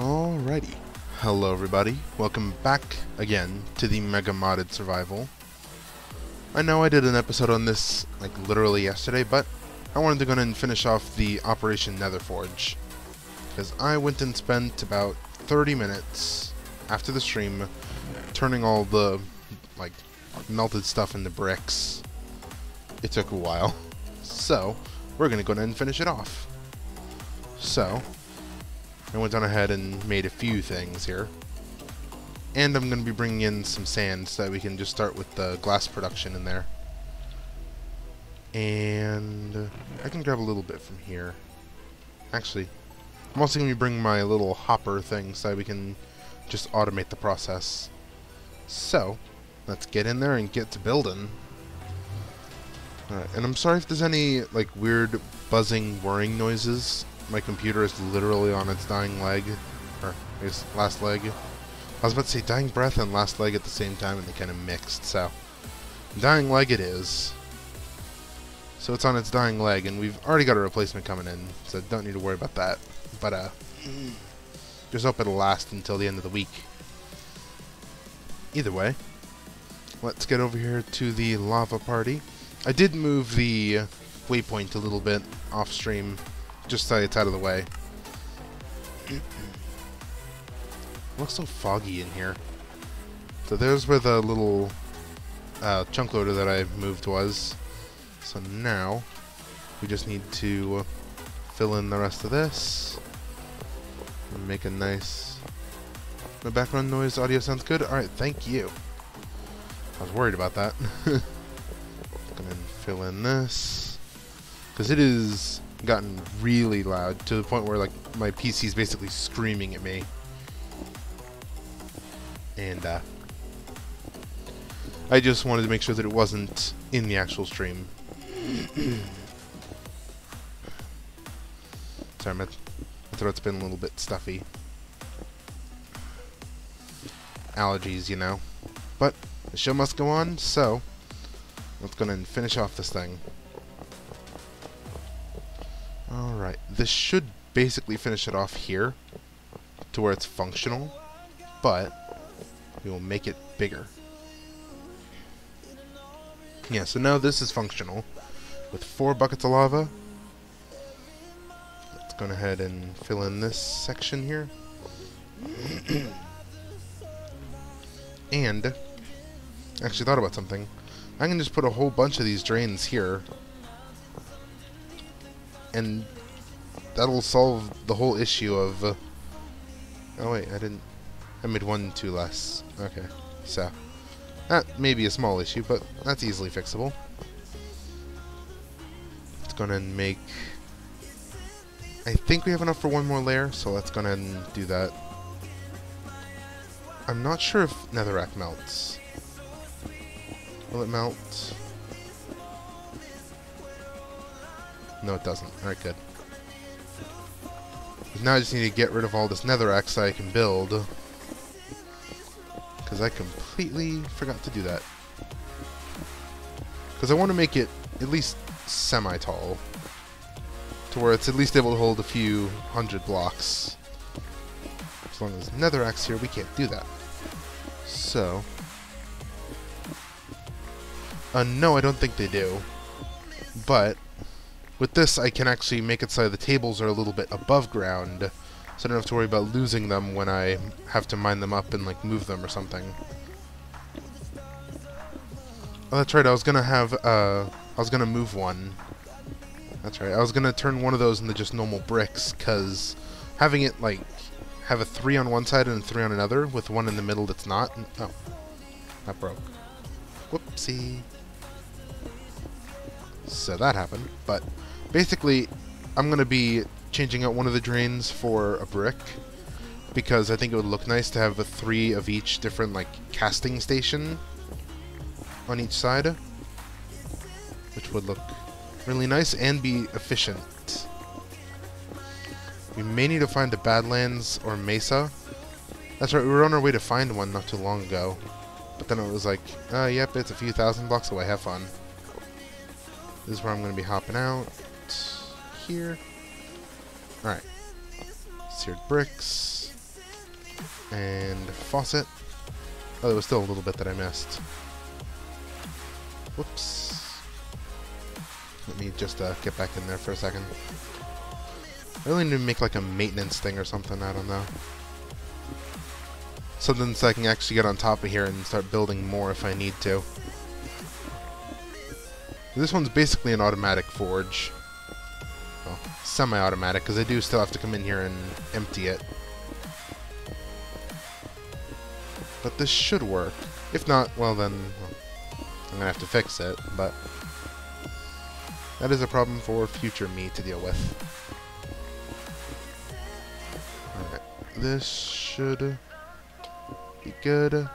Alrighty. Hello everybody. Welcome back again to the Mega Modded Survival. I know I did an episode on this like literally yesterday, but I wanted to go and finish off the Operation Nether Forge. Because I went and spent about 30 minutes after the stream turning all the like melted stuff into bricks. It took a while. So, we're going to go ahead and finish it off. So, I went on ahead and made a few things here. And I'm going to be bringing in some sand so that we can just start with the glass production in there. And I can grab a little bit from here. Actually, I'm also going to be bringing my little hopper thing so that we can just automate the process. So, let's get in there and get to building. Alright, and I'm sorry if there's any like weird buzzing, whirring noises. My computer is literally on its dying leg, or I guess last leg. I was about to say dying breath and last leg at the same time, and they kind of mixed, so dying leg it is. So it's on its dying leg, and we've already got a replacement coming in, so don't need to worry about that. But just hope it'll last until the end of the week. Either way, let's get over here to the lava party. I did move the waypoint a little bit off stream, just so it's out of the way. It looks so foggy in here. So there's where the little chunk loader that I moved was. So now we just need to fill in the rest of this and make a nice... My background noise audio sounds good? Alright, thank you. I was worried about that. Gonna fill in this, because it has gotten really loud to the point where like my PC is basically screaming at me. And I just wanted to make sure that it wasn't in the actual stream. Sorry, my throat's been a little bit stuffy. Allergies, you know. But the show must go on, so let's go ahead and finish off this thing. Alright, this should basically finish it off here to where it's functional, but we will make it bigger. Yeah, so now this is functional with 4 buckets of lava. Let's go ahead and fill in this section here. And actually thought about something. I can just put a whole bunch of these drains here, and that'll solve the whole issue of oh wait, I made 1 too less. Okay, so that may be a small issue, but that's easily fixable. Let's go ahead and make... I think we have enough for 1 more layer, so let's go ahead and do that. I'm not sure if netherrack melts. Will it melt? No, it doesn't. Alright, good. Now I just need to get rid of all this netherrack so I can build. Because I completely forgot to do that. Because I want to make it at least semi-tall. To where it's at least able to hold a few 100 blocks. As long as netherrack's here, we can't do that. So... no, I don't think they do. But with this, I can actually make it so the tables are a little bit above ground, so I don't have to worry about losing them when I have to mine them up and like move them or something. Oh, that's right. I was gonna move one. That's right. I was gonna turn one of those into just normal bricks, cause having it like have a 3 on one side and a 3 on another with 1 in the middle that's not. Oh, that broke. Whoopsie. So that happened, but basically I'm going to be changing out one of the drains for a brick, because I think it would look nice to have a 3 of each different like casting station on each side, which would look really nice and be efficient. We may need to find a Badlands or Mesa. That's right, we were on our way to find one not too long ago, but then it was like, yep, it's a few thousand blocks away, have fun. This is where I'm going to be hopping out. Here. Alright. Seared bricks. And faucet. Oh, there was still a little bit that I missed. Whoops. Let me just get back in there for a second. I really need to make like a maintenance thing or something, I don't know. Something so I can actually get on top of here and start building more if I need to. This one's basically an automatic forge. Well, semi-automatic, because I do still have to come in here and empty it. But this should work. If not, well then, I'm going to have to fix it, but that is a problem for future me to deal with. Alright, this should be good.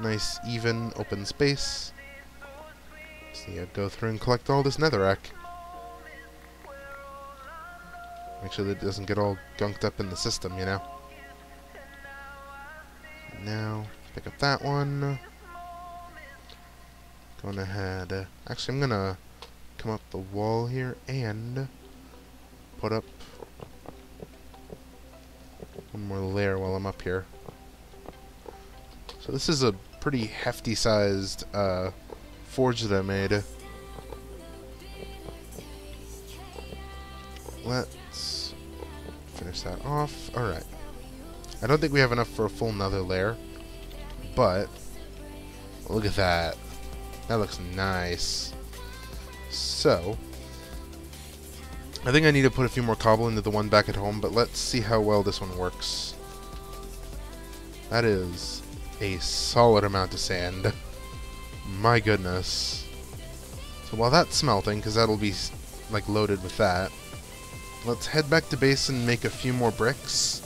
Nice, even, open space. So yeah, go through and collect all this netherrack. Make sure that it doesn't get all gunked up in the system, you know. Now, pick up that one. Going ahead. Actually, I'm gonna come up the wall here and put up one more layer while I'm up here. So this is a pretty hefty sized forge that I made. Let's finish that off. Alright. I don't think we have enough for a full nether layer, but look at that. That looks nice. So, I think I need to put a few more cobble into the one back at home, but let's see how well this one works. That is a solid amount of sand. My goodness. So while that's smelting, because that'll be like loaded with that, let's head back to base and make a few more bricks.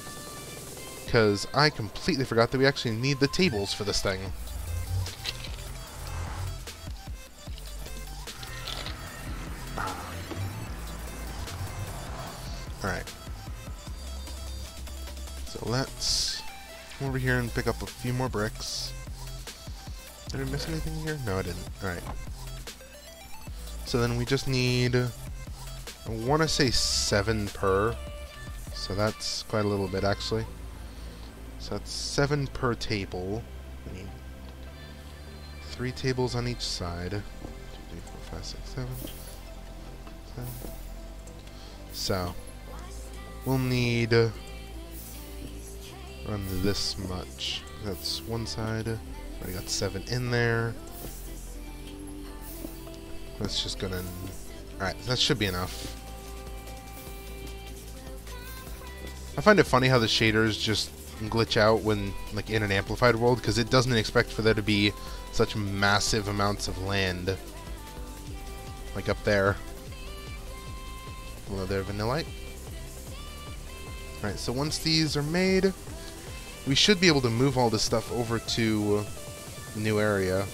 Because I completely forgot that we actually need the tables for this thing. Alright. So let's come over here and pick up a few more bricks. Did I miss anything here? No, I didn't. Alright. So then we just need, I want to say 7 per. So that's quite a little bit actually. So that's 7 per table. We need 3 tables on each side. 2, 3, 4, 5, 6, 7. So we'll need run this much. That's one side. Already got 7 in there. Let's just go in. Alright, that should be enough. I find it funny how the shaders just glitch out when, like, in an amplified world, because it doesn't expect for there to be such massive amounts of land. Like up there. Hello there, Vanillite. Alright, so once these are made, we should be able to move all this stuff over to the new area.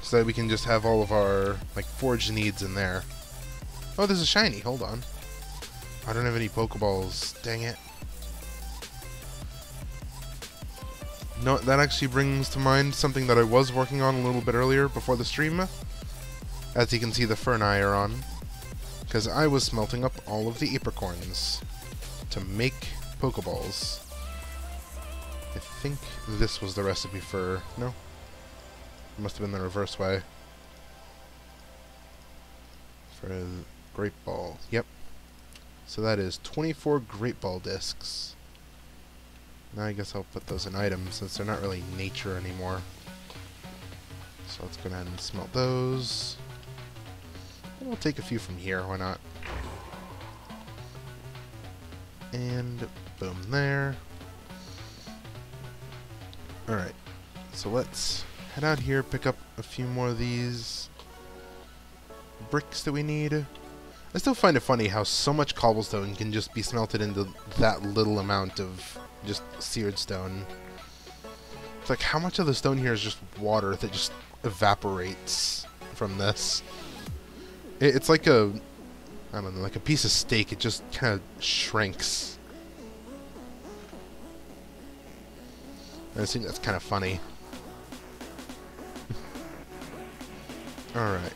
So that we can just have all of our, like, forge needs in there. Oh, there's a shiny. Hold on. I don't have any Pokeballs. Dang it. No, that actually brings to mind something that I was working on a little bit earlier before the stream. As you can see, the fern eye are on. Because I was smelting up all of the apricorns to make Pokeballs. I think this was the recipe for... No? It must have been the reverse way. For a Great Ball. Yep. So that is 24 Great Ball discs. Now I guess I'll put those in items since they're not really nature anymore. So let's go ahead and smelt those. And we'll take a few from here, why not? And boom there. Alright, so let's head out here, pick up a few more of these bricks that we need. I still find it funny how so much cobblestone can just be smelted into that little amount of just seared stone. It's like, how much of the stone here is just water that just evaporates from this? It's like a, I don't know, like a piece of steak. It just kind of shrinks. I just think that's kind of funny. Alright.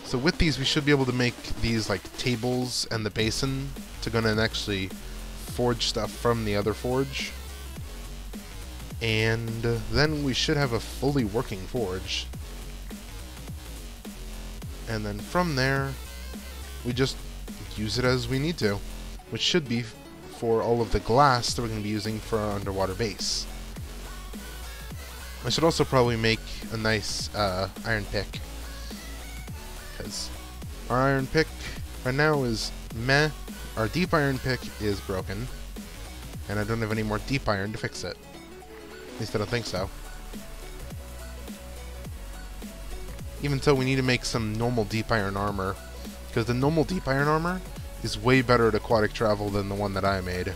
So with these, we should be able to make these like tables and the basin to go and actually forge stuff from the other forge. And then we should have a fully working forge. And then from there, we just use it as we need to, which should be for all of the glass that we're going to be using for our underwater base. I should also probably make a nice iron pick, because our iron pick right now is meh. Our deep iron pick is broken, and I don't have any more deep iron to fix it. At least I don't think so. Even so, we need to make some normal deep iron armor, because the normal deep iron armor is way better at aquatic travel than the one that I made.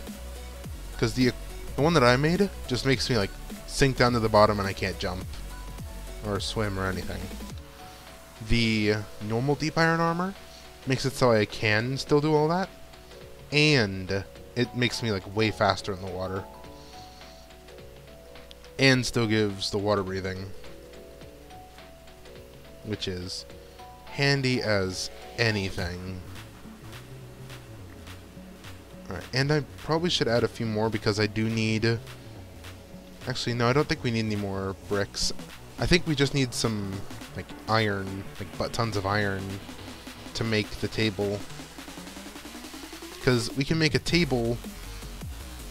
Because the one that I made just makes me like sink down to the bottom and I can't jump or swim or anything. The normal deep iron armor makes it so I can still do all that, and it makes me like way faster in the water, and still gives the water breathing, which is handy as anything. Alright, and I probably should add a few more because I do need... Actually, no, I don't think we need any more bricks. I think we just need some, like, iron, like, tons of iron to make the table. Because we can make a table,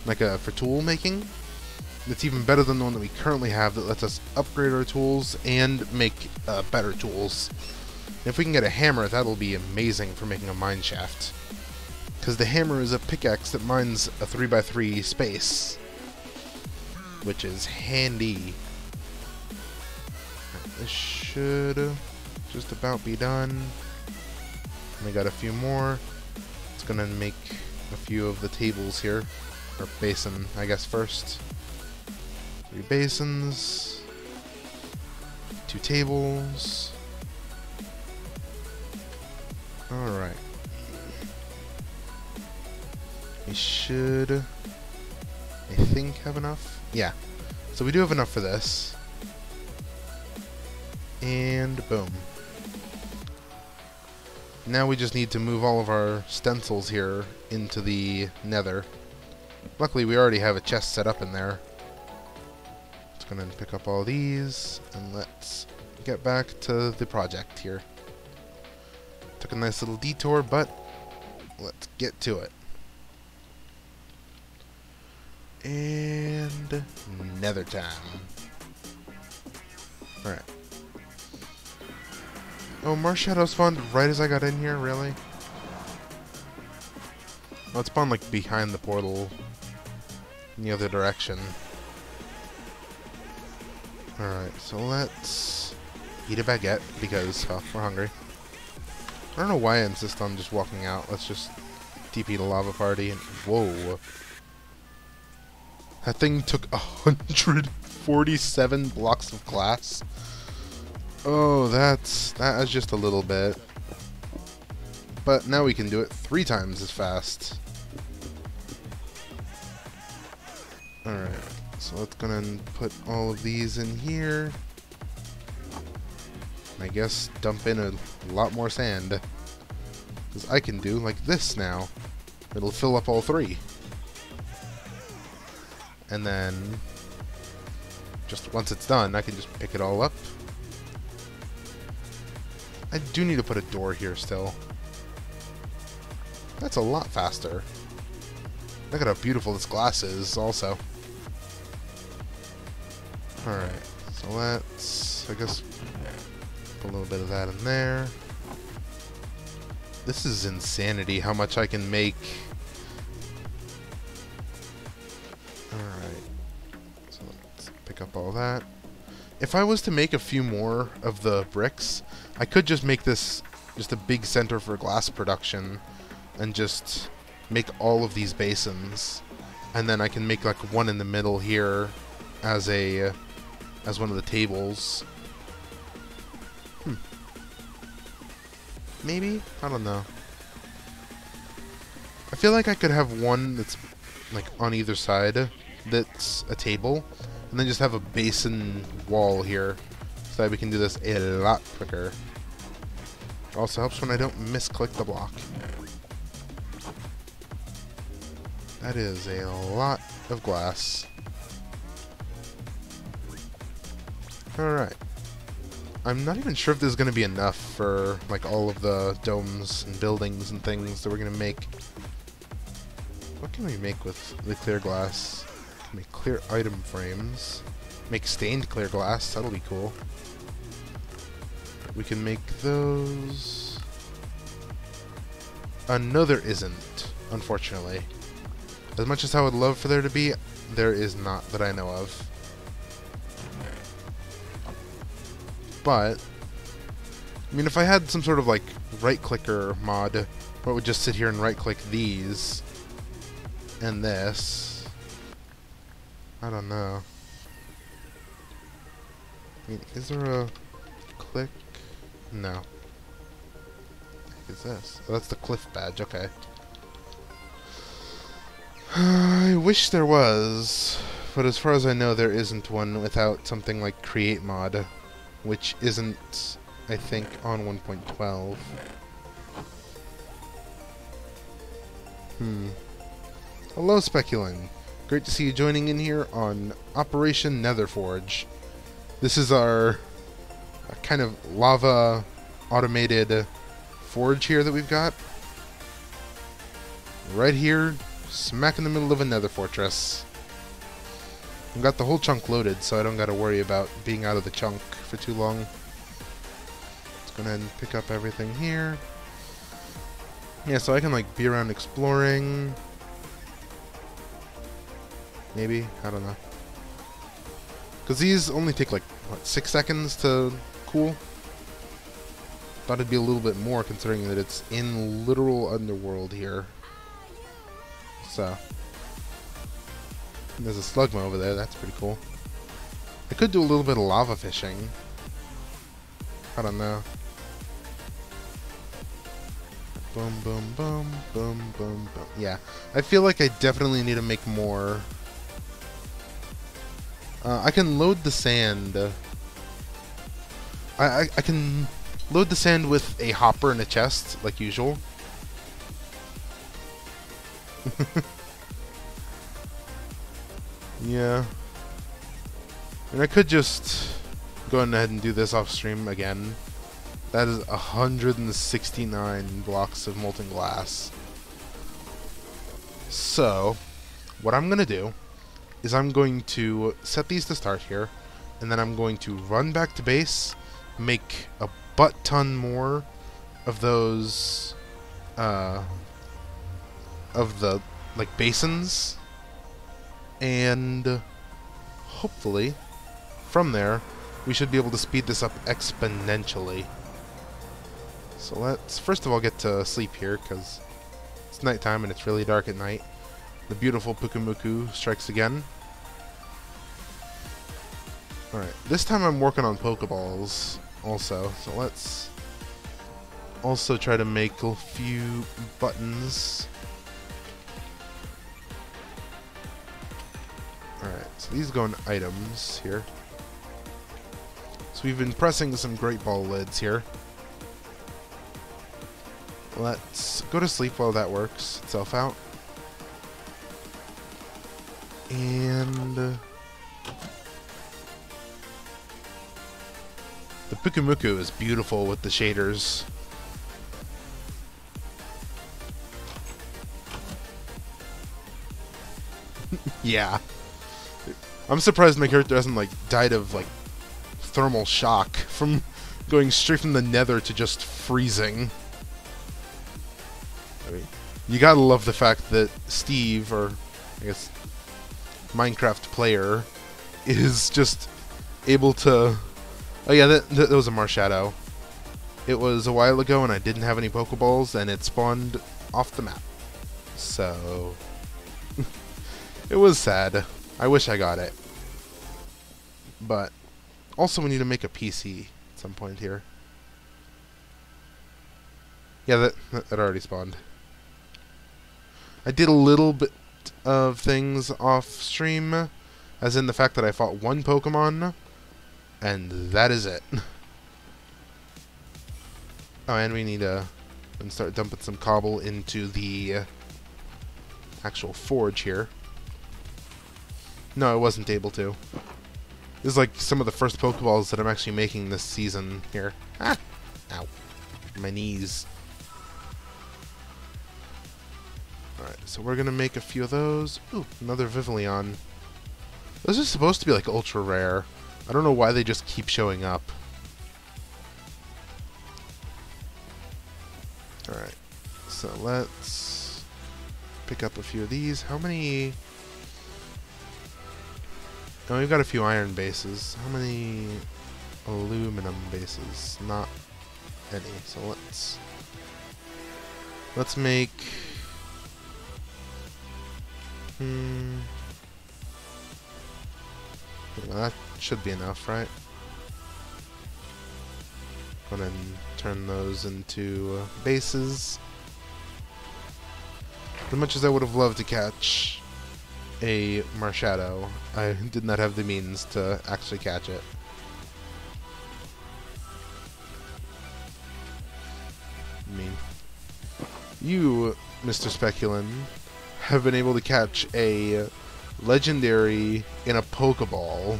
like, for tool making, that's even better than the one that we currently have, that lets us upgrade our tools and make better tools. And if we can get a hammer, that'll be amazing for making a mine shaft. Because the hammer is a pickaxe that mines a 3x3 space, which is handy. This should just about be done. We got a few more. It's gonna make a few of the tables here, or basin, I guess, first. 3 basins, 2 tables. Alright. We should, I think, have enough. Yeah. So we do have enough for this. And boom. Now we just need to move all of our stencils here into the Nether. Luckily, we already have a chest set up in there. Let's go ahead and pick up all these, and let's get back to the project here. Took a nice little detour, but let's get to it. And Nether time. Alright. Oh, Mars Shadow spawned right as I got in here, really? Oh, it spawned like behind the portal in the other direction. Alright, so let's eat a baguette because we're hungry. I don't know why I insist on just walking out. Let's just TP the lava party and whoa. That thing took 147 blocks of glass. Oh, that is just a little bit. But now we can do it 3 times as fast. Alright, so let's go and put all of these in here. I guess dump in a lot more sand. Because I can do like this now. It'll fill up all 3. And then, just once it's done, I can just pick it all up. I do need to put a door here still. That's a lot faster. Look at how beautiful this glass is also. Alright, so let's, I guess, put a little bit of that in there. This is insanity how much I can make. Alright, so let's pick up all that. If I was to make a few more of the bricks, I could just make this just a big center for glass production and just make all of these basins, and then I can make like one in the middle here as a as one of the tables. Maybe? I don't know. I feel like I could have one that's like on either side that's a table, and then just have a basin wall here so that we can do this a lot quicker. It also helps when I don't misclick the block. That is a lot of glass. Alright. I'm not even sure if this is going to be enough for like all of the domes and buildings and things that we're going to make. What can we make with the clear glass? Make clear item frames. Make stained clear glass. That'll be cool. We can make those. No, there isn't, unfortunately. As much as I would love for there to be, there is not that I know of. But, I mean, if I had some sort of like right-clicker mod, where it would just sit here and right-click these and this, I don't know. I mean, is there a click? No. What is this? Oh, that's the cliff badge. Okay. I wish there was, but as far as I know, there isn't one without something like create mod, which isn't, I think, on 1.12. Hello, Speculin. Great to see you joining in here on Operation Netherforge. This is our kind of lava automated forge here that we've got. Right here, smack in the middle of a nether fortress. I've got the whole chunk loaded, so I don't got to worry about being out of the chunk for too long. Let's go ahead and pick up everything here. Yeah, so I can like be around exploring. Maybe, I don't know. Because these only take like, what, 6 seconds to cool? Thought it'd be a little bit more considering that it's in literal underworld here. So, there's a slugma over there, that's pretty cool. I could do a little bit of lava fishing. I don't know. Boom, boom, boom, boom, boom, boom. Yeah, I feel like I definitely need to make more. I can load the sand. I can load the sand with a hopper and a chest, like usual. Yeah. And I could just go ahead and do this off stream again. That is 169 blocks of molten glass. So, what I'm going to do is I'm going to set these to start here, and then I'm going to run back to base, make a butt-ton more of those, of the, like, basins, and hopefully, from there, we should be able to speed this up exponentially. So let's, first of all, get to sleep here, because it's nighttime and it's really dark at night. The beautiful Pukumuku strikes again. Alright, this time I'm working on Pokeballs also, so let's also try to make a few buttons. Alright, so these go in items here. So we've been pressing some Great Ball lids here. Let's go to sleep while that works itself out. And the Pukumuku is beautiful with the shaders. Yeah. I'm surprised my character hasn't like died of like thermal shock from going straight from the Nether to just freezing. I mean, you gotta love the fact that Steve, or I guess Minecraft player, is just able to... Oh yeah, that was a Marshadow. It was a while ago and I didn't have any Pokeballs and it spawned off the map. So... it was sad. I wish I got it. But also we need to make a PC at some point here. Yeah, that already spawned. I did a little bit of things off stream, as in the fact that I fought one Pokemon, and that is it. Oh, and we need to start dumping some cobble into the actual forge here. No, I wasn't able to. This is like some of the first Pokeballs that I'm actually making this season here. Ah! Ow. My knees. Alright, so we're gonna make a few of those. Ooh, another Vivillon. Those are supposed to be like ultra rare. I don't know why they just keep showing up. Alright, so let's pick up a few of these. How many... Oh, we've got a few iron bases. How many aluminum bases? Not any. So let's make... Well, that should be enough, right? Go ahead and turn those into bases. As much as I would have loved to catch a Marshadow, I did not have the means to actually catch it. I mean, you, Mr. Speculin, have been able to catch a legendary in a Pokeball.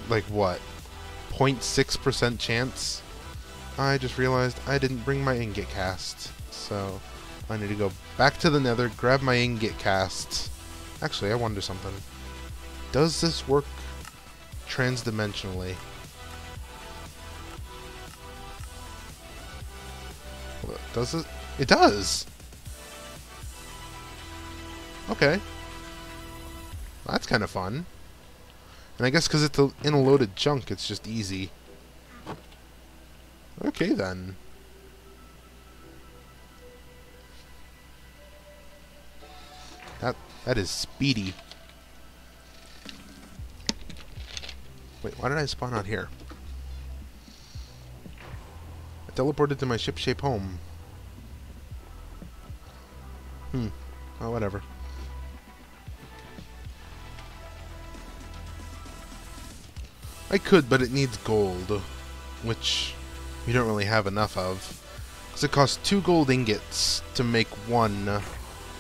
Like what? 0.6% chance? I just realized I didn't bring my ingot cast, so I need to go back to the Nether, grab my ingot cast. Actually, I wonder something. Does this work transdimensionally? Does it? It does! Okay. That's kind of fun. And I guess because it's in a loaded chunk, it's just easy. Okay, then. That is speedy. Wait, why did I spawn out here? I teleported to my ship-shape home. Oh, whatever. I could, but it needs gold, which we don't really have enough of. Because it costs 2 gold ingots to make 1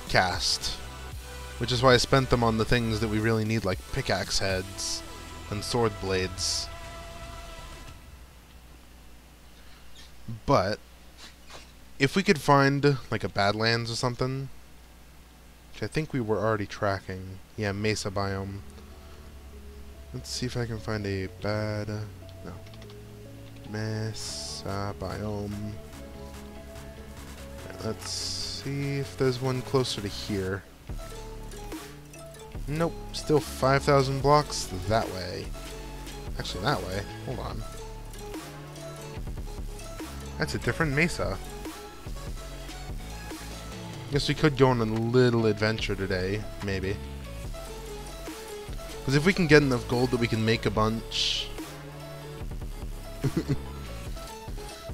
cast. Which is why I spent them on the things that we really need, like pickaxe heads and sword blades. But if we could find like a Badlands or something, which I think we were already tracking. Yeah, Mesa biome. Let's see if I can find a no. Mesa biome. Right, let's see if there's one closer to here. Nope, still 5,000 blocks that way. Actually, that way. Hold on. That's a different mesa. Guess we could go on a little adventure today, maybe. Because if we can get enough gold that we can make a bunch...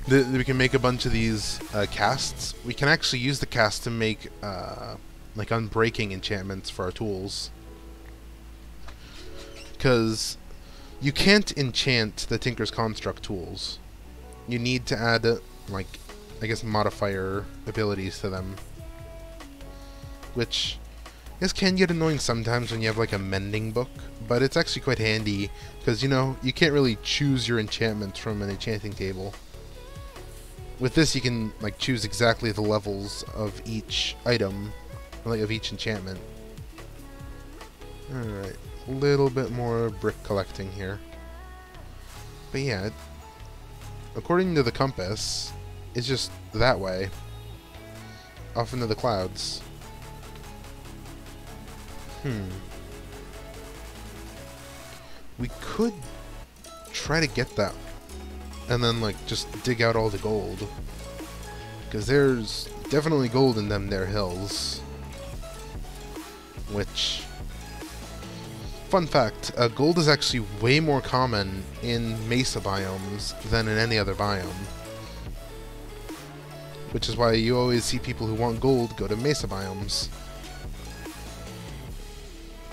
that we can make a bunch of these casts, we can actually use the cast to make like unbreaking enchantments for our tools. Because you can't enchant the Tinker's Construct tools. You need to add, like, I guess modifier abilities to them. Which, I guess can get annoying sometimes when you have like a mending book, but it's actually quite handy, because, you know, you can't really choose your enchantments from an enchanting table. With this you can, like, choose exactly the levels of each item, like, of each enchantment. Alright. A little bit more brick collecting here. But yeah, according to the compass, it's just that way. Off into the clouds. We could try to get that. And then, like, just dig out all the gold. Because there's definitely gold in them there hills. Which... Fun fact, gold is actually way more common in mesa biomes than in any other biome. Which is why you always see people who want gold go to mesa biomes.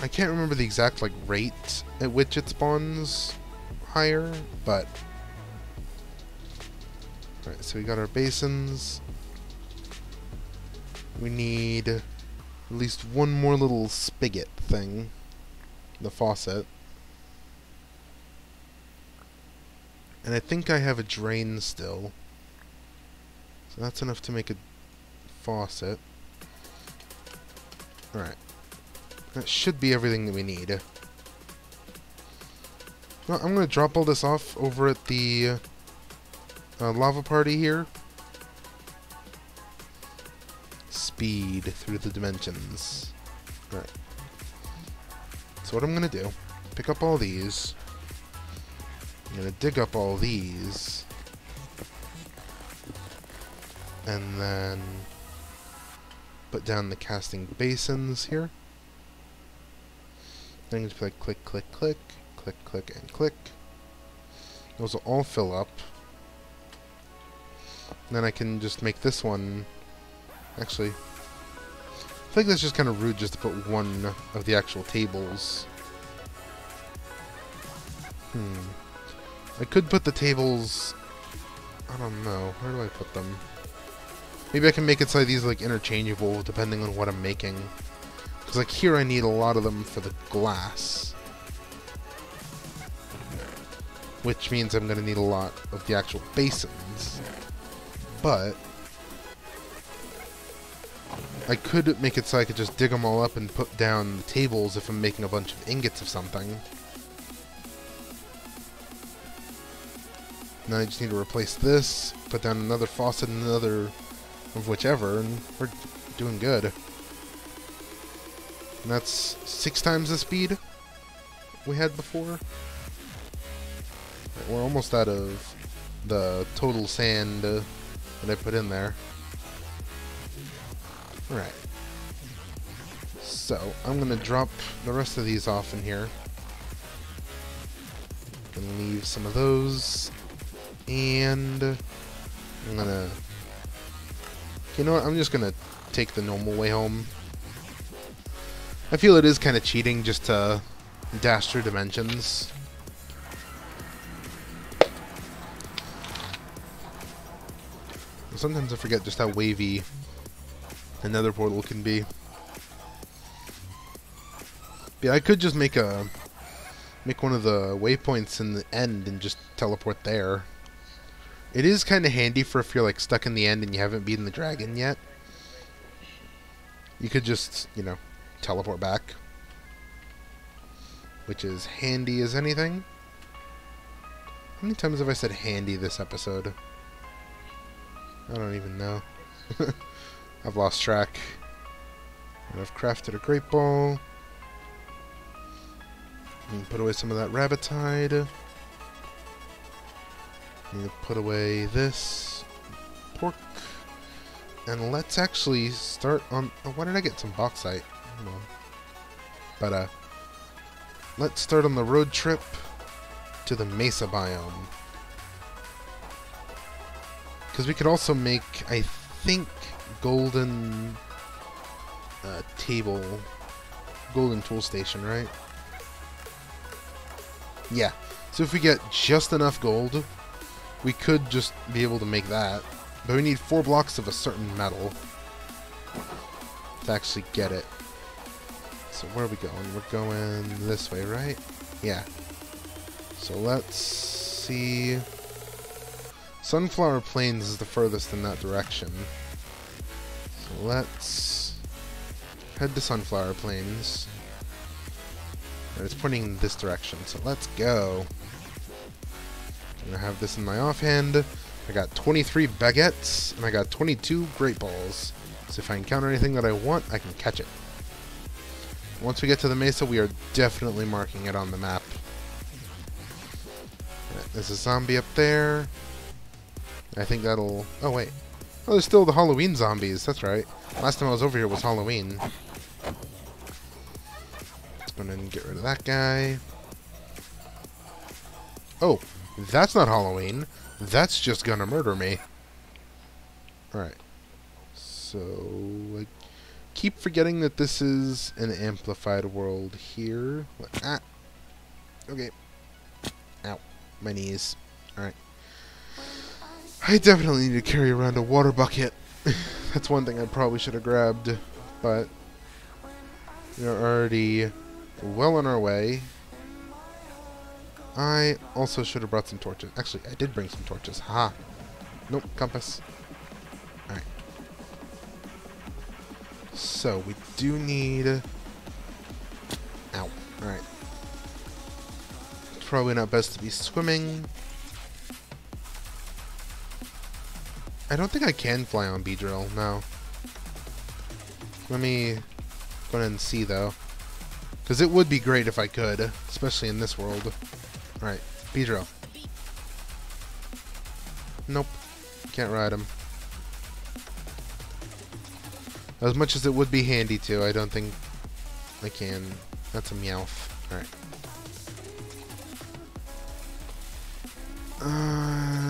I can't remember the exact, like, rate at which it spawns higher, but... Alright, so we got our basins. we need at least one more little spigot thing. The faucet. And I think I have a drain still. So that's enough to make a faucet. Alright. That should be everything that we need. Well, I'm going to drop all this off over at the lava party here. Speed through the dimensions. Alright. So what I'm going to do, pick up all these. I'm going to dig up all these. And then put down the casting basins here. Then just like click, click, click, click, click, and click. Those will all fill up. And then I can just make this one. Actually, I think that's just kind of rude just to put one of the actual tables. I could put the tables. I don't know. Where do I put them? Maybe I can make it so these like interchangeable depending on what I'm making. Because like here I need a lot of them for the glass. Which means I'm going to need a lot of the actual basins. But I could make it so I could just dig them all up and put down the tables if I'm making a bunch of ingots of something. Now I just need to replace this, put down another faucet and another of whichever, and we're doing good. And that's 6 times the speed we had before. We're almost out of the total sand that I put in there. Alright. So, I'm going to drop the rest of these off in here. And leave some of those. And I'm going to... You know what? I'm just going to take the normal way home. I feel it is kind of cheating just to dash through dimensions. Sometimes I forget just how wavy a nether portal can be. Yeah, I could just make one of the waypoints in the end and just teleport there. It is kind of handy for if you're like stuck in the end and you haven't beaten the dragon yet. You could just, you know, teleport back. Which is handy as anything. How many times have I said handy this episode? I don't even know. I've lost track. And I've crafted a great ball. And put away some of that rabbit's hide. Need to put away this pork. And let's actually start on... Oh, why did I get some bauxite? Hold on. But, let's start on the road trip to the mesa biome. Because we could also make, I think, golden table, golden tool station, right? Yeah. So if we get just enough gold, we could just be able to make that. But we need 4 blocks of a certain metal to actually get it. So where are we going? We're going this way, right? Yeah. So let's see... Sunflower Plains is the furthest in that direction. So let's head to Sunflower Plains. Right, it's pointing in this direction, so let's go. I'm gonna have this in my offhand. I got 23 baguettes, and I got 22 great balls. So if I encounter anything that I want, I can catch it. Once we get to the mesa, we are definitely marking it on the map. Right, there's a zombie up there. I think that'll... Oh, wait. Oh, there's still the Halloween zombies. That's right. Last time I was over here was Halloween. Let's go ahead and get rid of that guy. Oh, that's not Halloween. That's just gonna murder me. Alright. So, I keep forgetting that this is an amplified world here. Ah. Okay. Ow. My knees. Alright. I definitely need to carry around a water bucket. That's one thing I probably should have grabbed, but we're already well on our way. I also should have brought some torches. Actually, I did bring some torches. Haha. Nope, compass. Alright. So, we do need... Ow. Alright. It's probably not best to be swimming. I don't think I can fly on B-Drill, no. Let me go ahead and see, though. Because it would be great if I could, especially in this world. Alright, B-Drill. Nope. Can't ride him. As much as it would be handy to, I don't think I can. That's a Meowth. Alright.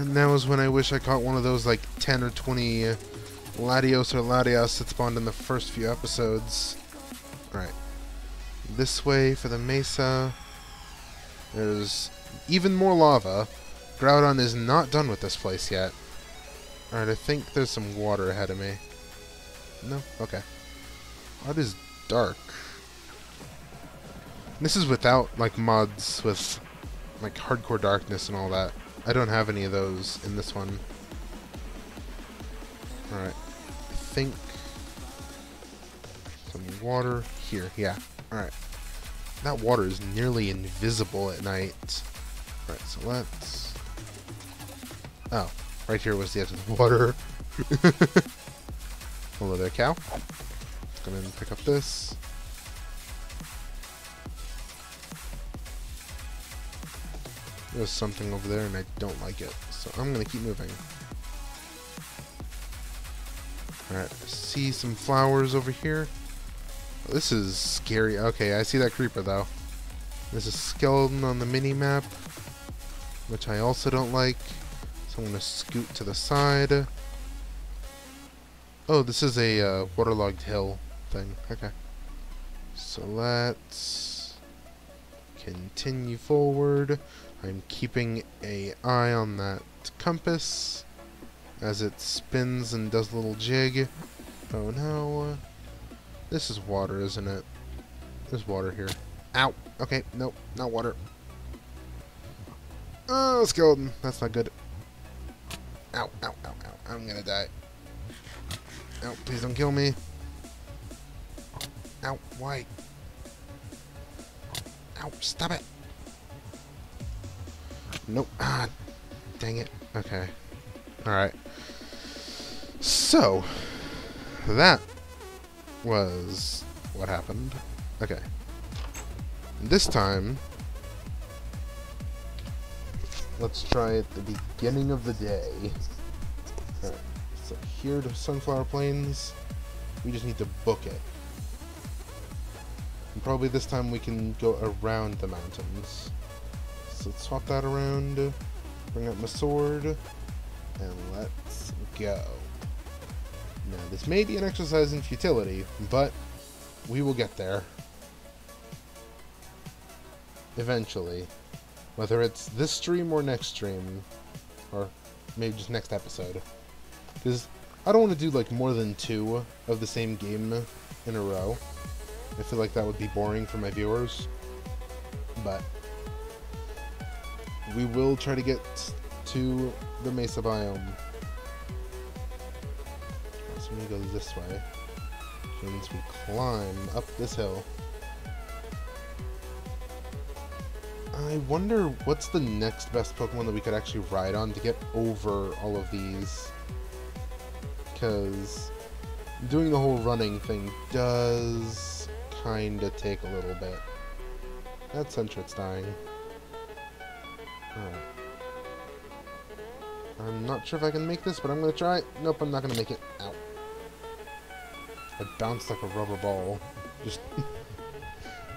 Now is when I wish I caught one of those like 10 or 20 Latios or Latias that spawned in the first few episodes. Alright. This way for the Mesa. There's even more lava. Groudon is not done with this place yet. Alright, I think there's some water ahead of me. No? Okay. That is dark. This is without, like, mods with, like, hardcore darkness and all that. I don't have any of those in this one. Alright. I think... some water here. Yeah. Alright. That water is nearly invisible at night. Alright, so let's... Oh. Right here was the edge of the water. Hello there, cow. Let's go ahead and pick up this. There's something over there and I don't like it. So I'm going to keep moving. Alright, I see some flowers over here. This is scary. Okay, I see that creeper though. There's a skeleton on the mini-map, which I also don't like. So I'm going to scoot to the side. Oh, this is a waterlogged hill thing. Okay. So let's continue forward. I'm keeping an eye on that compass as it spins and does a little jig. Oh no. This is water, isn't it? There's water here. Ow! Okay, nope, not water. Oh, skeleton. That's not good. Ow, ow, ow, ow. I'm gonna die. Ow, please don't kill me. Ow, why? Ow, stop it. Nope. Ah, dang it. Okay. Alright. So, that was what happened. Okay. This time, let's try at the beginning of the day. Alright. So here to Sunflower Plains, we just need to book it. And probably this time we can go around the mountains. So let's swap that around, bring up my sword, and let's go. Now this may be an exercise in futility, but we will get there. Eventually. Whether it's this stream or next stream, or maybe just next episode. Because I don't want to do like more than 2 of the same game in a row. I feel like that would be boring for my viewers. But we will try to get to the Mesa biome. So we go this way. Which means we climb up this hill. I wonder what's the next best Pokemon that we could actually ride on to get over all of these. Because doing the whole running thing does kinda take a little bit. That Sentret's dying. Alright. I'm not sure if I can make this, but I'm gonna try. Nope, I'm not gonna make it. Ow. I bounced like a rubber ball. Just...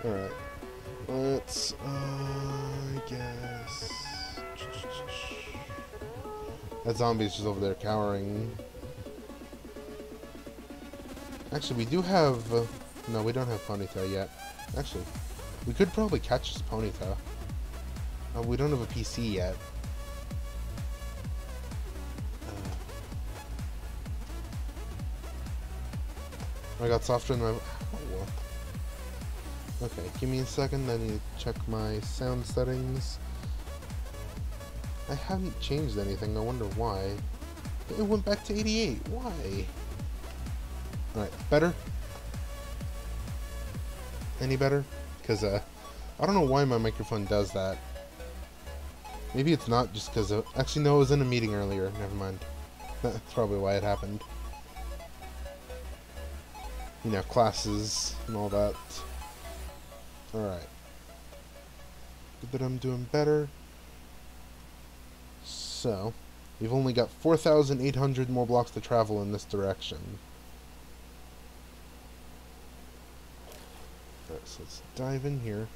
Alright. Let's, I guess... That zombie's just over there cowering. Actually, we do have... no, we don't have Ponyta yet. Actually, we could probably catch this Ponyta. We don't have a PC yet. I got softer in my... Oh, well. Okay, give me a second. I need to check my sound settings. I haven't changed anything. I wonder why. It went back to 88. Why? Alright, better? Any better? Because, I don't know why my microphone does that. Maybe it's not just because of... Actually, no, I was in a meeting earlier. Never mind. That's probably why it happened. You know, classes and all that. Alright. Good that I'm doing better. So, we've only got 4,800 more blocks to travel in this direction. Alright, so let's dive in here.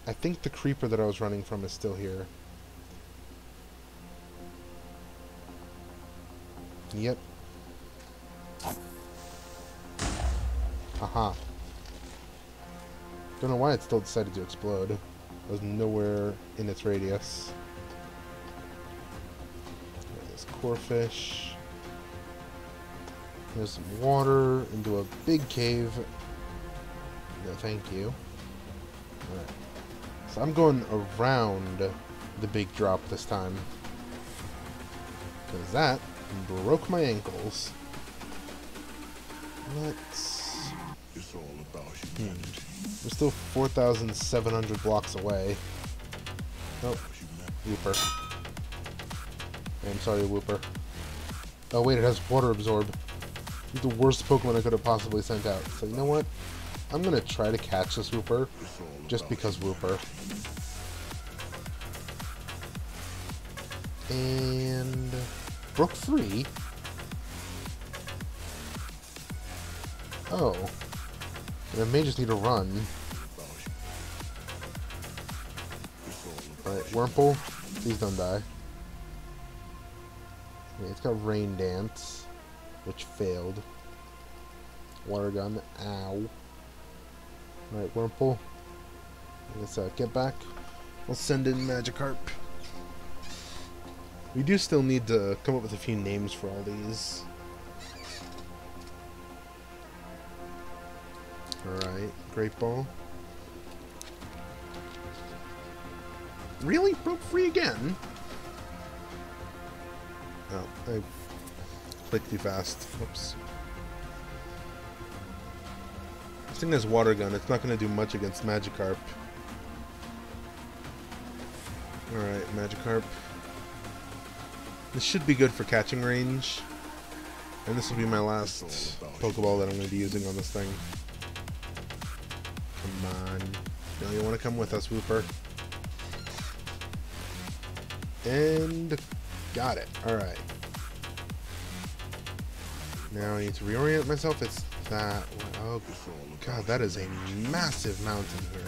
I think the creeper that I was running from is still here. Yep. Aha. Don't know why it still decided to explode. It was nowhere in its radius. There's corefish. There's some water into a big cave. No, thank you. Alright. So I'm going around the big drop this time. Because that broke my ankles. Let's... It's all about humanity. We're still 4,700 blocks away. Oh, Whooper. I'm sorry, Whooper. Oh wait, it has water absorb. It's the worst Pokemon I could have possibly sent out. So you know what? I'm gonna try to catch this Whooper, just because Whooper. And Brook 3. Oh. And I may just need to run. Alright, Wurmple, please don't die. Okay, it's got Rain Dance, which failed. Water Gun, ow. Alright, Wurmple. Let's get back. We'll send in Magikarp. We do still need to come up with a few names for all these. Alright, Great Ball. Really? Broke free again? Oh, I clicked too fast. Whoops. This thing has Water Gun. It's not going to do much against Magikarp. Alright, Magikarp. This should be good for catching range. And this will be my last Pokeball that I'm going to be using on this thing. Come on. Now you want to come with us, Whooper. And got it. Alright. Now I need to reorient myself. It's that one. Oh, God, that is a massive mountain here.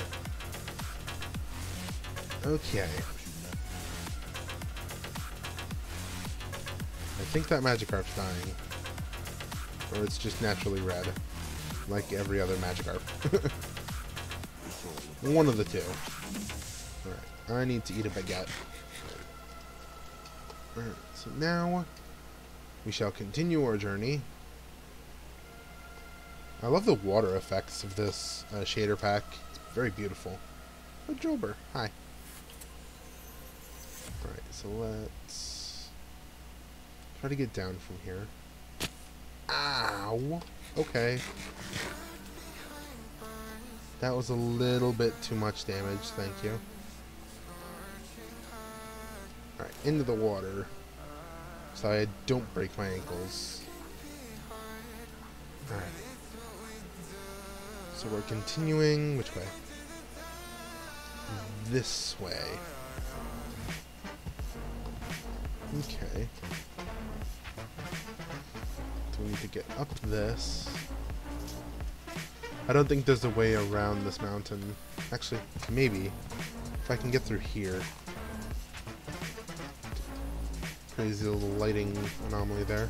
Okay. I think that Magikarp's dying. Or it's just naturally red. Like every other Magikarp. One of the two. Alright, I need to eat a baguette. Alright, so now we shall continue our journey. I love the water effects of this shader pack. It's very beautiful. Oh, Jober, hi. Alright, so let's try to get down from here. Ow! Okay. That was a little bit too much damage, thank you. Alright, into the water. So I don't break my ankles. Alright. So we're continuing, which way? This way. Okay. So we need to get up this. I don't think there's a way around this mountain. Actually, maybe. If I can get through here. Crazy little lighting anomaly there.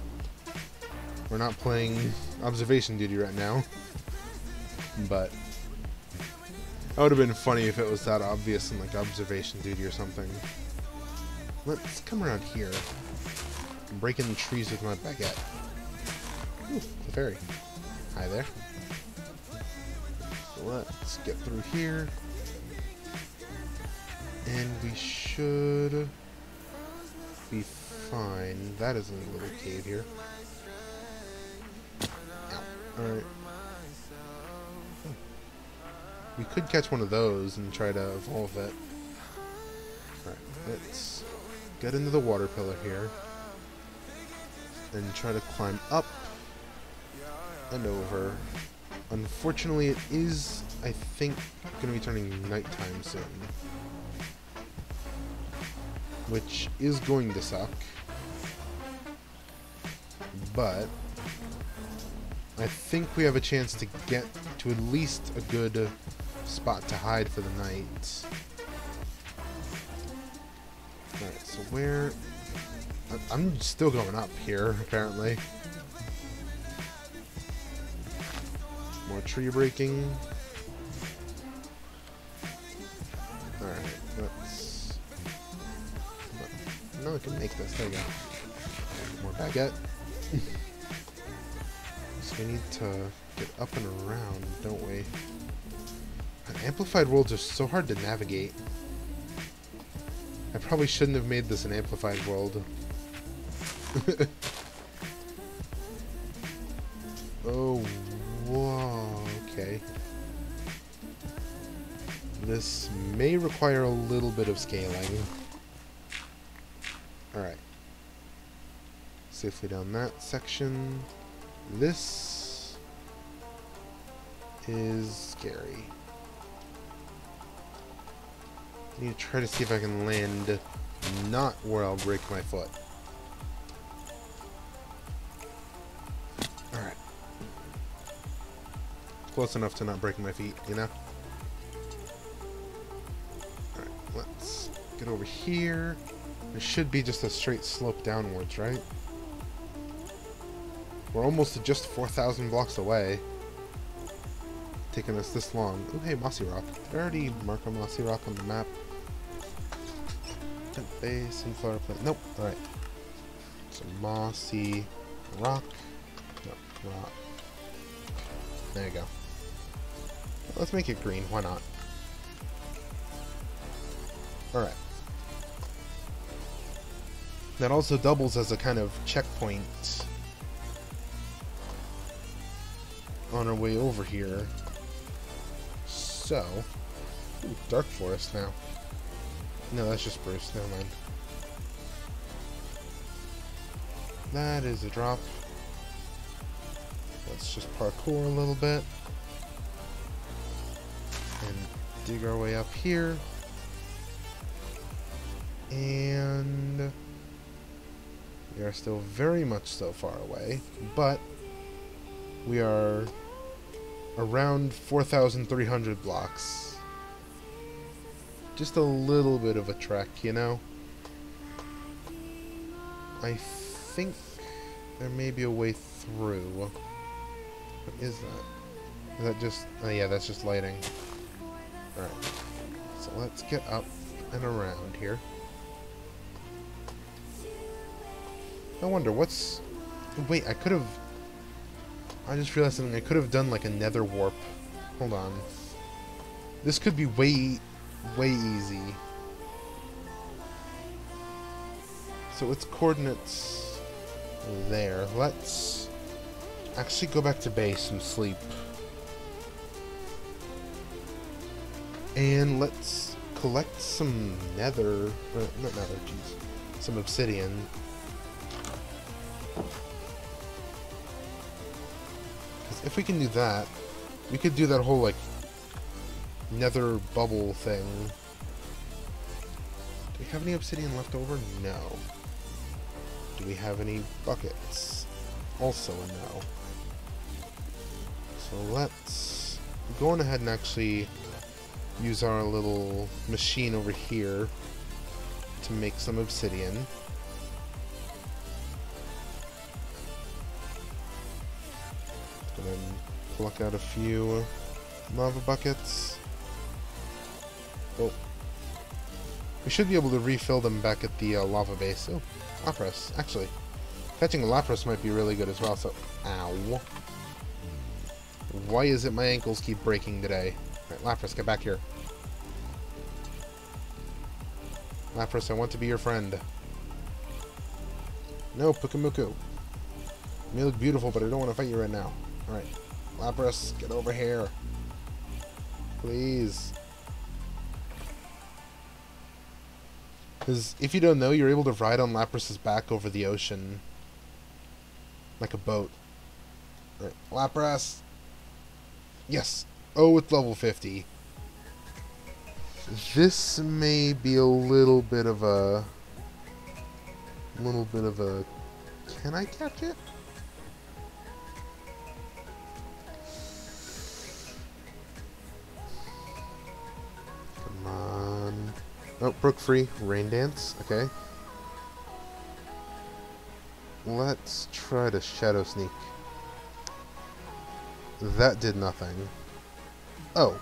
We're not playing observation duty right now. But that would have been funny if it was that obvious in like observation duty or something. Let's come around here. I'm breaking the trees with my baguette. Ooh, a fairy. Hi there. So let's get through here. And we should be fine. That is a little cave here. Alright. We could catch one of those and try to evolve it. Alright, let's get into the water pillar here. And try to climb up and over. Unfortunately, it is, I think, going to be turning nighttime soon. Which is going to suck. But I think we have a chance to get to at least a good spot to hide for the night. Alright, so where... I'm still going up here, apparently. More tree breaking. Alright, let's... No, I can make this. There you go. More baguette. So we need to get up and around, don't we? Amplified worlds are so hard to navigate. I probably shouldn't have made this an amplified world. Oh, whoa, okay. This may require a little bit of scaling. Alright. Safely down that section. This is scary. I need to try to see if I can land not where I'll break my foot. Alright. Close enough to not break my feet, you know? Alright, let's get over here. There should be just a straight slope downwards, right? We're almost just 4,000 blocks away. Taking us this long. Oh, hey, Mossy Rock. Did I already mark a Mossy Rock on the map? Base, sunflower plant. Nope. Alright. So, Mossy Rock. No, rock. There you go. Let's make it green. Why not? Alright. That also doubles as a kind of checkpoint on our way over here. So, ooh, dark forest now. No, that's just spruce. Never mind. That is a drop. Let's just parkour a little bit and dig our way up here. And we are still very much so far away, but we are around 4,300 blocks. Just a little bit of a trek, you know? I think there may be a way through. What is that? Is that just... Oh yeah, that's just lighting. Alright. So let's get up and around here. I wonder, what's... Wait, I could have... I just realized something. I could have done like a nether warp. Hold on. This could be way easy. So its coordinates there. Let's actually go back to base and sleep. And let's collect some nether... not nether, jeez. Some obsidian. Because if we can do that, we could do that whole, like, nether bubble thing. Do we have any obsidian left over? No. Do we have any buckets? Also a no. So let's go on ahead and actually use our little machine over here to make some obsidian. And then pluck out a few lava buckets. Oh. We should be able to refill them back at the lava base. Oh, Oppress, actually. Catching Lapras might be really good as well, so... Ow. Why is it my ankles keep breaking today? Alright, Lapras, get back here. Lapras, I want to be your friend. No, Pukamuku. You may look beautiful, but I don't want to fight you right now. Alright. Lapras, get over here. Please. Because if you don't know, you're able to ride on Lapras's back over the ocean. Like a boat. Alright, Lapras. Yes. Oh, it's level 50. This may be a little bit of a... Can I catch it? Come on. Oh, brook free. Rain dance. Okay. Let's try to shadow sneak. That did nothing. Oh.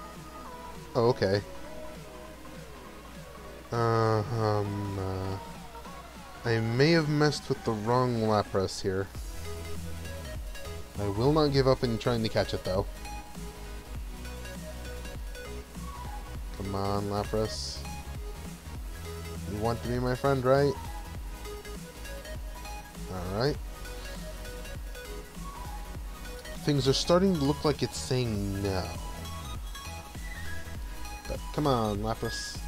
Oh, okay. I may have messed with the wrong Lapras here. I will not give up in trying to catch it, though. Come on, Lapras. You want to be my friend, right? Alright. Things are starting to look like it's saying no. But come on, Lapras.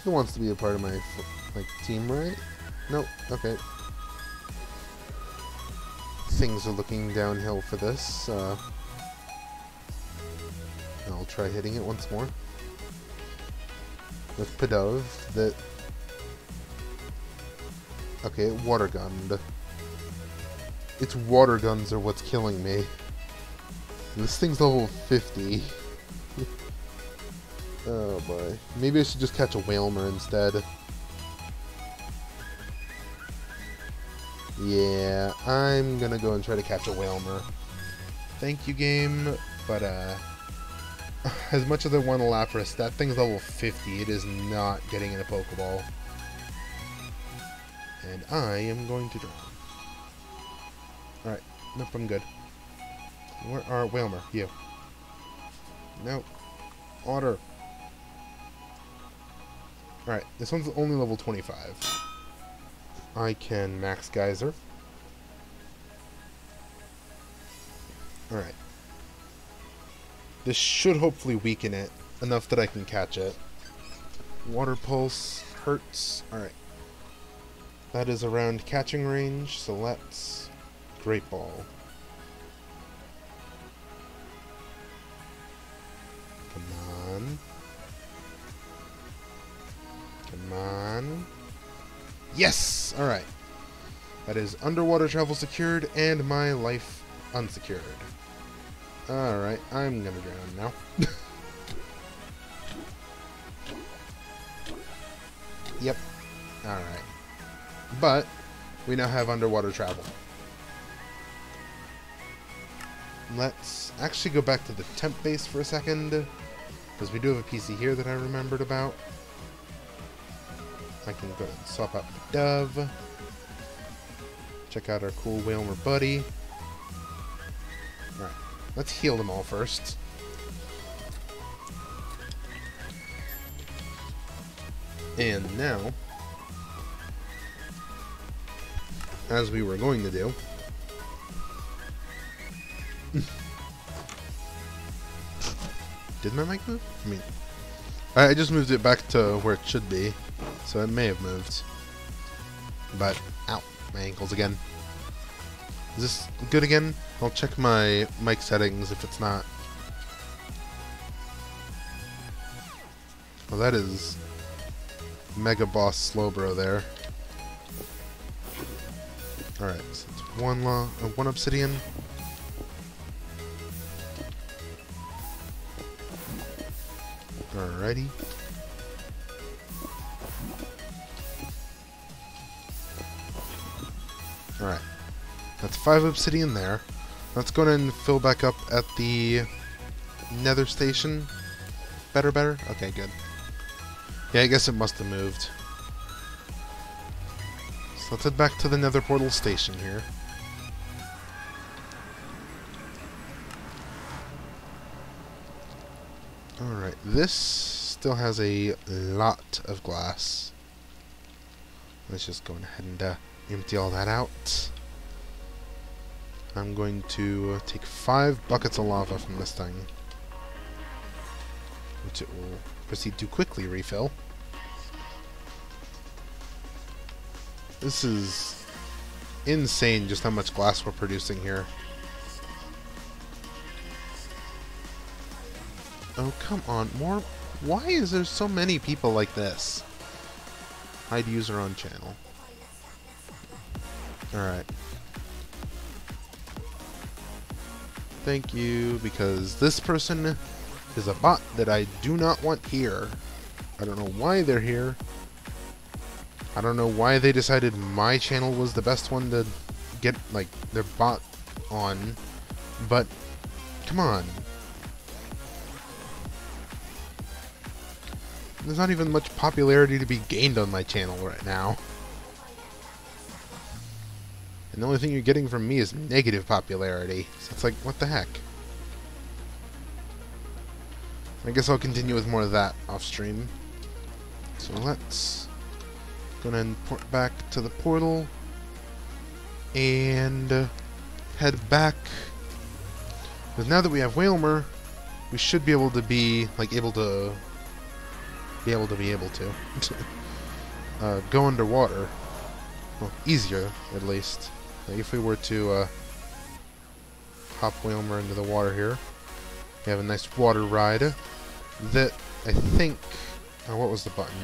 He wants to be a part of my team, right? Nope. Okay. Things are looking downhill for this. I'll try hitting it once more with Pidove. That. Okay, water gunned. Its water guns are what's killing me. This thing's level 50. Oh boy. Maybe I should just catch a Whalmer instead. Yeah, I'm gonna go and try to catch a Whalmer. Thank you, game, but as much as I want a Lapras, that thing's level 50. It is not getting in a Pokeball. And I am going to drown. Alright, nope, I'm good. Where are Whalmer? You. Nope. Otter. Alright, this one's only level 25. I can max Geyser. Alright. This should hopefully weaken it enough that I can catch it. Water Pulse hurts. Alright. That is around catching range, so let's... Great Ball. Come on. Come on. Yes! Alright. That is underwater travel secured and my life unsecured. Alright, I'm gonna drown now. Yep. Alright. But, we now have underwater travel. Let's actually go back to the temp base for a second, because we do have a PC here that I remembered about. I can go and swap out the Dove. Check out our cool Whalmer buddy. Alright, let's heal them all first. And now, as we were going to do, did my mic move? I mean, I just moved it back to where it should be, so it may have moved. But, ow, my ankles again. Is this good again? I'll check my mic settings if it's not. Well, that is Mega Boss Slowbro there. Alright, so it's one obsidian. Alrighty. Alright. That's 5 obsidian there. Let's go ahead and fill back up at the Nether station. Better? Okay, good. Yeah, I guess it must have moved. let's head back to the Nether portal station here. Alright, this still has a lot of glass. Let's just go ahead and empty all that out. I'm going to take 5 buckets of lava from this thing, which it will proceed to quickly refill. This is insane just how much glass we're producing here. Oh, come on, more? Why is there so many people like this? Hide user on channel. Alright. Thank you, because this person is a bot that I do not want here. I don't know why they're here. I don't know why they decided my channel was the best one to get, like, their bot on. But, come on. There's not even much popularity to be gained on my channel right now. And the only thing you're getting from me is negative popularity. So it's like, what the heck? I guess I'll continue with more of that off stream. So let's go ahead and port back to the portal and head back. Because now that we have Whalmer, we should be able to be able to go underwater. Well, easier at least. Like if we were to hop Whalmer into the water here, we have a nice water ride. That I think. Oh, what was the button?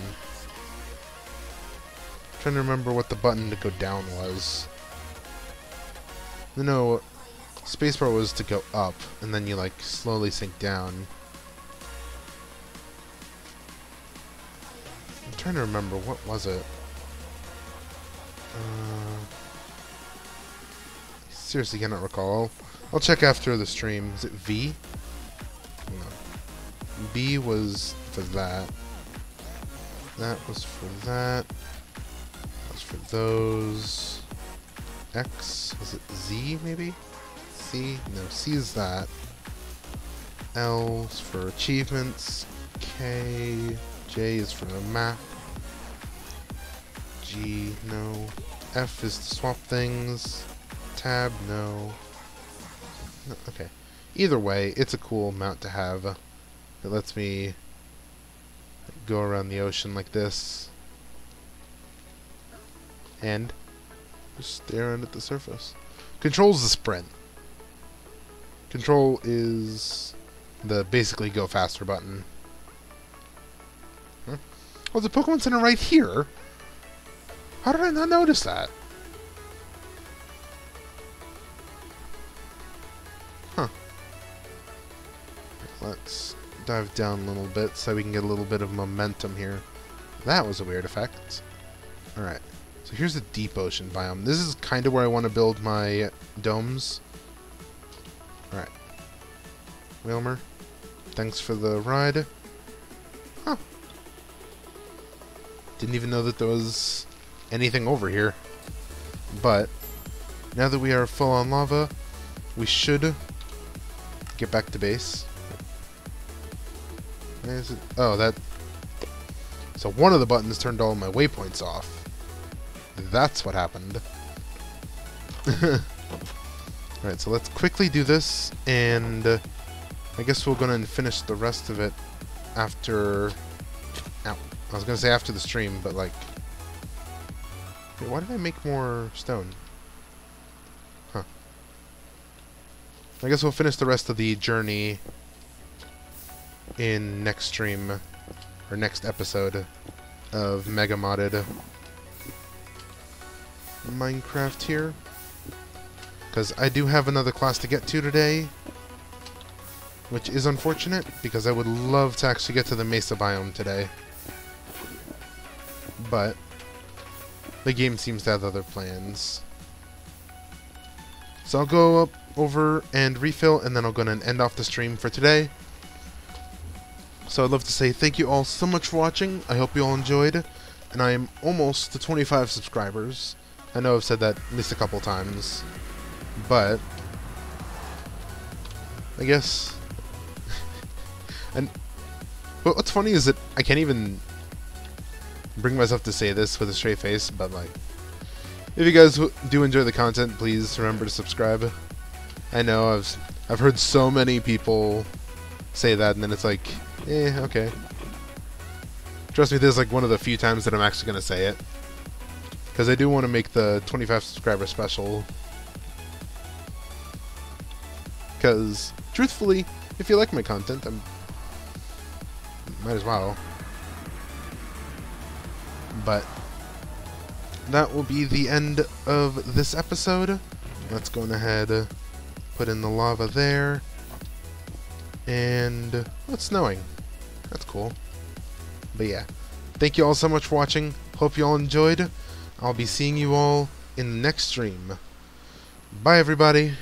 I'm trying to remember what the button to go down was. No, spacebar was to go up, and then you like slowly sink down. I'm trying to remember, what was it? Seriously cannot recall. I'll check after the stream. Is it V? No. B was for that. That was for that. That was for those. X? Was it Z maybe? C? No, C is that. L is for achievements. K. J is for the map. G, no. F is to swap things. Tab, no. No. Okay. Either way, it's a cool mount to have. It lets me go around the ocean like this. And just stare around at the surface. Control's the sprint. Control is the basically go faster button. Huh? Oh, the Pokemon Center right here? How did I not notice that? Huh. Let's dive down a little bit so we can get a little bit of momentum here. That was a weird effect. Alright. So here's the deep ocean biome. This is kind of where I want to build my domes. Alright. Whalmer, thanks for the ride. Huh. Didn't even know that there was anything over here. But now that we are full on lava, we should get back to base. Where is it? Oh, that. So one of the buttons turned all my waypoints off. That's what happened. Alright, so let's quickly do this, and I guess we're gonna finish the rest of it after. Ow. I was gonna say after the stream, but like. Wait, why did I make more stone? Huh. I guess we'll finish the rest of the journey in next stream, or next episode of Mega Modded Minecraft here. Because I do have another class to get to today, which is unfortunate, because I would love to actually get to the Mesa biome today. But the game seems to have other plans. So I'll go up over and refill, and then I'll go and end off the stream for today. So I'd love to say thank you all so much for watching. I hope you all enjoyed, and I am almost to 25 subscribers. I know I've said that at least a couple times, but I guess. And but what's funny is that I can't even bring myself to say this with a straight face, but like, if you guys do enjoy the content, please remember to subscribe. I know I've heard so many people say that, and then it's like, okay. Trust me, this is like one of the few times that I'm actually gonna say it, because I do want to make the 25 subscriber special. Because truthfully, if you like my content, might as well. But that will be the end of this episode. Let's go ahead, put in the lava there, and it's snowing. That's cool. But yeah, thank you all so much for watching. Hope you all enjoyed. I'll be seeing you all in the next stream. Bye, everybody.